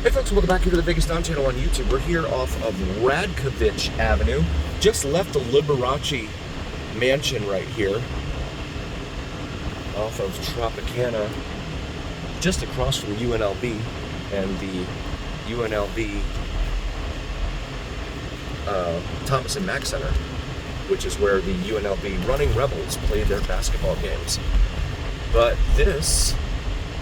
Hey folks, welcome back here to the Vegas Down channel on YouTube. We're here off of Radkovich Avenue. Just left the Liberace mansion right here. Off of Tropicana. Just across from UNLV and the UNLV Thomas and Mack Center, which is where the UNLV Running Rebels play their basketball games. But this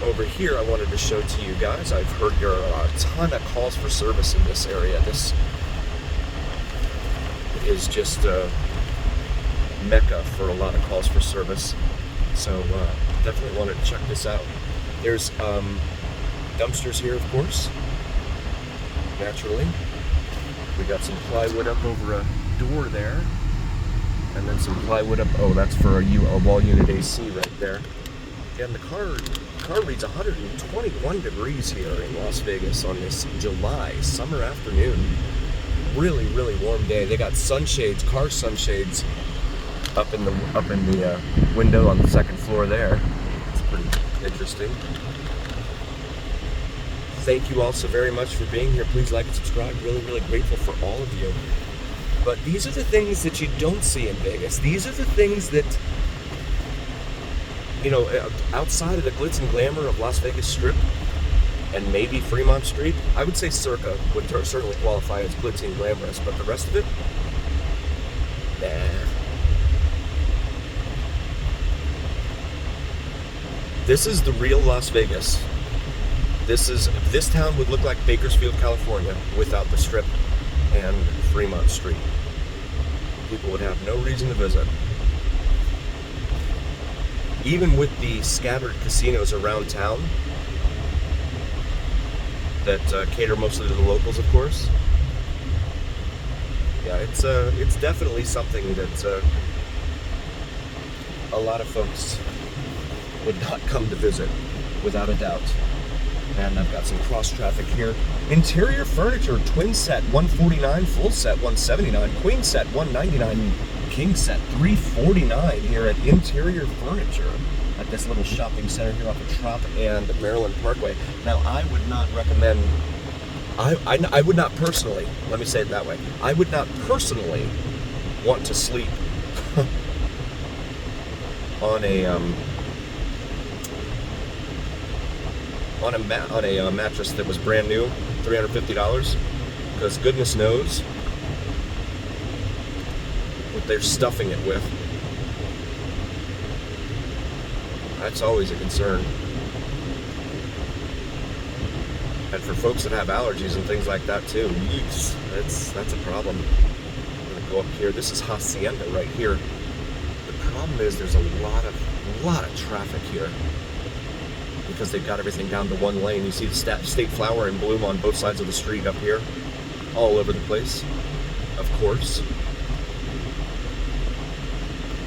over here I wanted to show to you guys. I've heard there are a ton of calls for service in this area. This is just a mecca for a lot of calls for service. So definitely wanted to check this out. There's dumpsters here, of course, naturally. We got some plywood up over a door there. And then some plywood up, oh, that's for a wall unit AC right there. And the car reads 121 degrees here in Las Vegas on this July summer afternoon. Really, really warm day. They got sunshades, car sunshades up in the window on the second floor there. It's pretty interesting. Thank you all so very much for being here. Please like and subscribe. Really, really grateful for all of you. But these are the things that you don't see in Vegas. These are the things that, you know, outside of the glitz and glamour of Las Vegas Strip and maybe Fremont Street, I would say Circa would certainly qualify as glitzy and glamorous, but the rest of it, nah. This is the real Las Vegas. This town would look like Bakersfield, California without the Strip and Fremont Street. People would have no reason to visit. Even with the scattered casinos around town that cater mostly to the locals, of course. Yeah, it's definitely something that a lot of folks would not come to visit, without a doubt. And I've got some cross traffic here. Interior furniture, twin set $149, full set $179, queen set $199, king set $349 here at Interior Furniture at this little shopping center here off of Trop and Maryland Parkway. Now, I would not recommend, I would not personally, let me say it that way, I would not personally want to sleep on a mattress that was brand new, $350, because goodness knows what they're stuffing it with. That's always a concern. And for folks that have allergies and things like that too, yeesh, that's a problem. I'm gonna go up here. This is Hacienda right here. The problem is there's a lot of traffic here, because they've got everything down to one lane. You see the state flower in bloom on both sides of the street up here, all over the place, of course.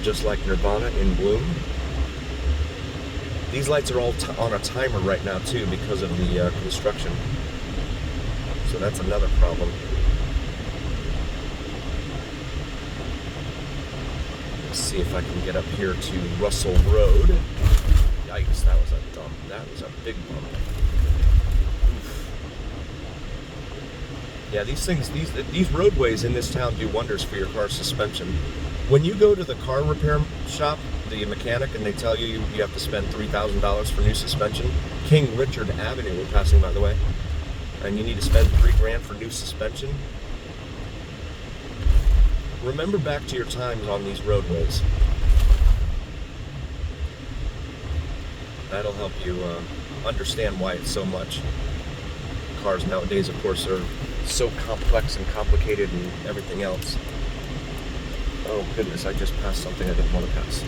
Just like Nirvana in bloom. These lights are all on a timer right now too because of the construction. So that's another problem. Let's see if I can get up here to Russell Road. Yikes, that was a big bump. Oof. Yeah, these roadways in this town do wonders for your car's suspension. When you go to the car repair shop, the mechanic, and they tell you you have to spend $3,000 for new suspension, King Richard Avenue, we're passing by the way, and you need to spend $3,000 for new suspension. Remember back to your times on these roadways. That'll help you understand why it's so much. Cars nowadays, of course, are so complex and complicated and everything else. Oh goodness, I just passed something I didn't want to pass.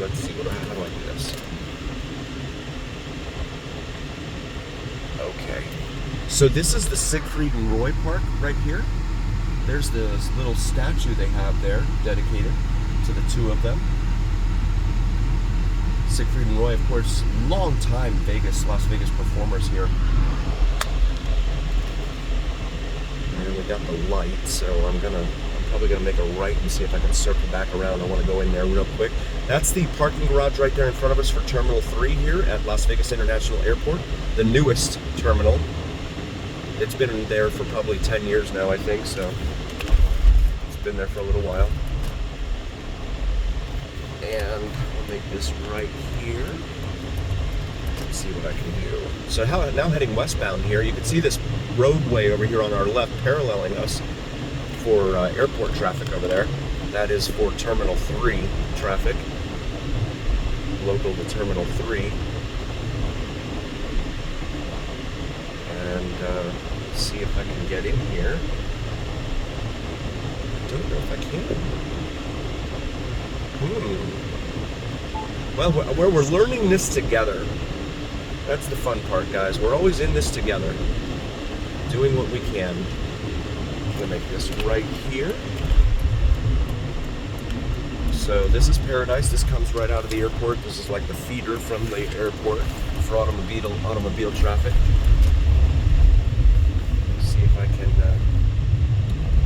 Let's see, how do I do this? Okay. So this is the Siegfried and Roy Park right here. There's this little statue they have there dedicated to the two of them. Siegfried and Roy, of course, long time Las Vegas performers here. And we got the light, so I'm probably gonna make a right and see if I can circle back around. I want to go in there real quick. That's the parking garage right there in front of us for Terminal 3 here at Las Vegas International Airport, the newest terminal It's been there for probably 10 years now, I think, so it's been there for a little while. And I'll make this right here. Let's see what I can do. So now heading westbound here, you can see this roadway over here on our left paralleling us for airport traffic over there. That is for Terminal 3 traffic, local to Terminal 3. And see if I can get in here. I don't know if I can. Well, we're learning this together. That's the fun part, guys. We're always in this together, doing what we can. I'm gonna make this right here. So this is Paradise. This comes right out of the airport. This is like the feeder from the airport for automobile traffic. Let's see if I can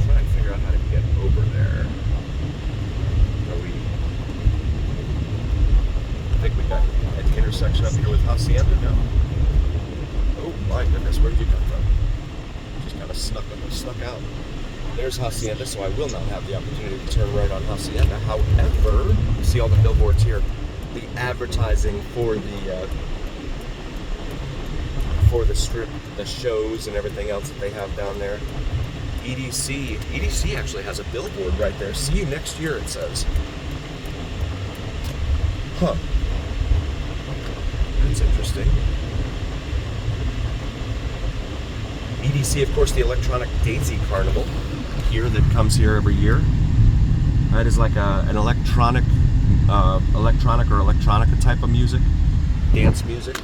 try and figure out how to get over there. I think we got at the intersection up here with Hacienda now. Oh my goodness, where did you come from? Just kind of snuck out. There's Hacienda, so I will not have the opportunity to turn right on Hacienda. However, you see all the billboards here, the advertising for the strip, the shows and everything else that they have down there. EDC actually has a billboard right there. See you next year, it says. Huh. That's interesting. EDC, of course, the Electronic Daisy Carnival here that comes here every year. That is like an electronic or electronica type of music, dance music.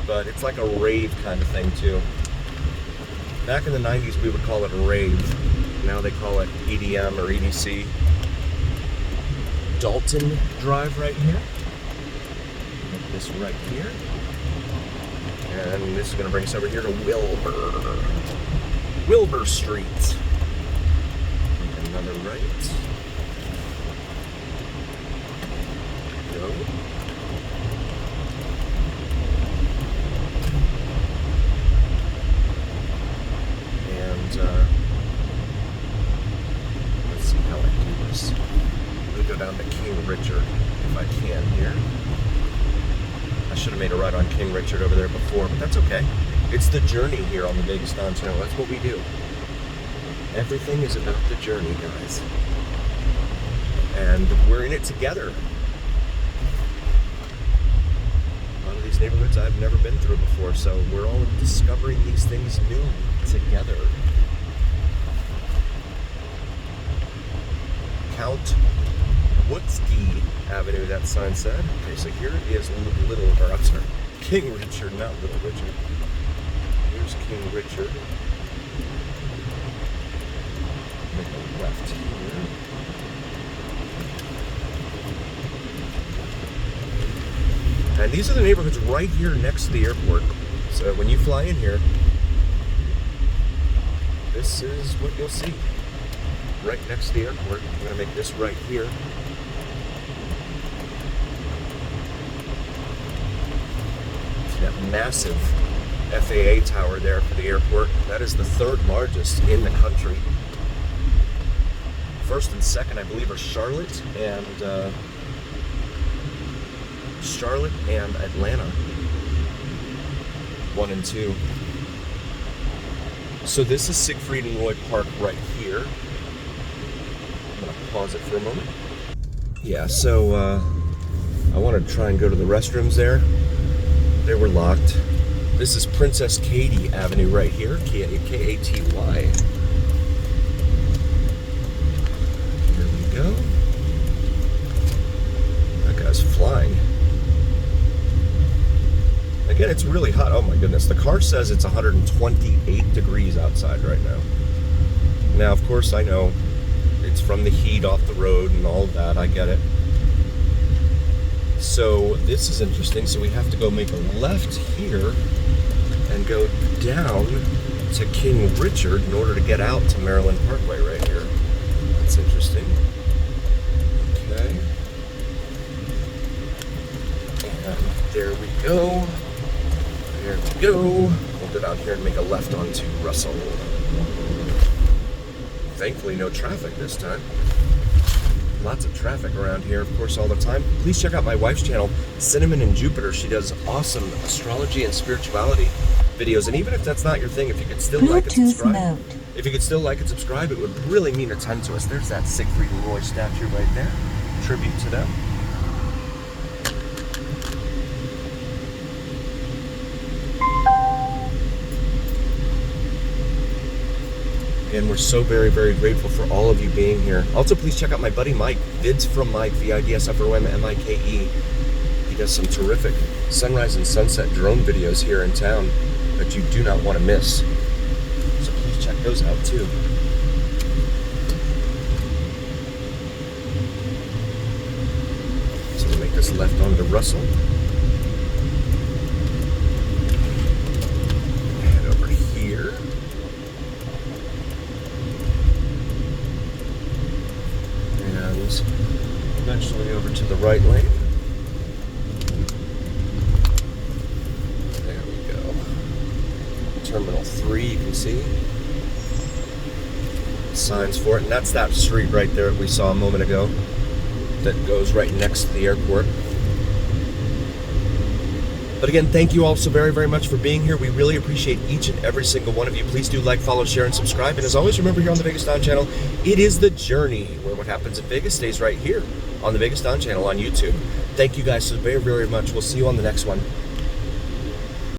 But it's like a rave kind of thing too. Back in the 90s, we would call it a rave. Now they call it EDM or EDC. Dalton Drive right here. Make this right here. And this is going to bring us over here to Wilbur Street. Make another right. Go. And let's see how I do this. I'm going to go down to King Richard if I can here. I should have made a right on King Richard over there before, but that's okay. It's the journey here on the Vegas Don Channel. That's what we do. Everything is about the journey, guys. And we're in it together. A lot of these neighborhoods I've never been through before, so we're all discovering these things new together. Count Woodsky Avenue, that sign said. Okay, so here is King Richard, not Little Richard. Here's King Richard. Make a left here. And these are the neighborhoods right here next to the airport. So when you fly in here, this is what you'll see. Right next to the airport. I'm going to make this right here. That massive FAA tower there for the airport. That is the third largest in the country. First and second, I believe, are Charlotte and Atlanta. 1 and 2. So this is Siegfried and Roy Park right here. I'm gonna pause it for a moment. Yeah, so I want to try and go to the restrooms there. They were locked. This is Princess Katy Avenue right here, K-A-T-Y. Here we go. That guy's flying. Again, it's really hot. Oh my goodness. The car says it's 128 degrees outside right now. Now, of course, I know it's from the heat off the road and all of that. I get it. So this is interesting. So we have to go make a left here and go down to King Richard in order to get out to Maryland Parkway right here. That's interesting. Okay. And there we go. There we go. We'll rounded out here and make a left onto Russell. Thankfully, no traffic this time. Lots of traffic around here, of course, all the time. Please check out my wife's channel, Cinnamon and Jupiter. She does awesome astrology and spirituality videos. And even if that's not your thing, if you could still like and subscribe, it would really mean a ton to us. There's that Siegfried and Roy statue right there. Tribute to them. And we're so very, very grateful for all of you being here. Also, please check out my buddy Mike, Vids from Mike, VIDSFROM-MIKE. He does some terrific sunrise and sunset drone videos here in town that you do not want to miss. So please check those out too. So we'll make this left onto Russell. Head over here. Eventually over to the right lane. There we go. Terminal 3, you can see. Signs for it, and that's that street right there that we saw a moment ago that goes right next to the airport. But again, thank you all so very, very much for being here. We really appreciate each and every single one of you. Please do like, follow, share, and subscribe. And as always, remember here on the Vegas Don channel, it is the journey where what happens in Vegas stays right here on the Vegas Don channel on YouTube. Thank you guys so very, very much. We'll see you on the next one.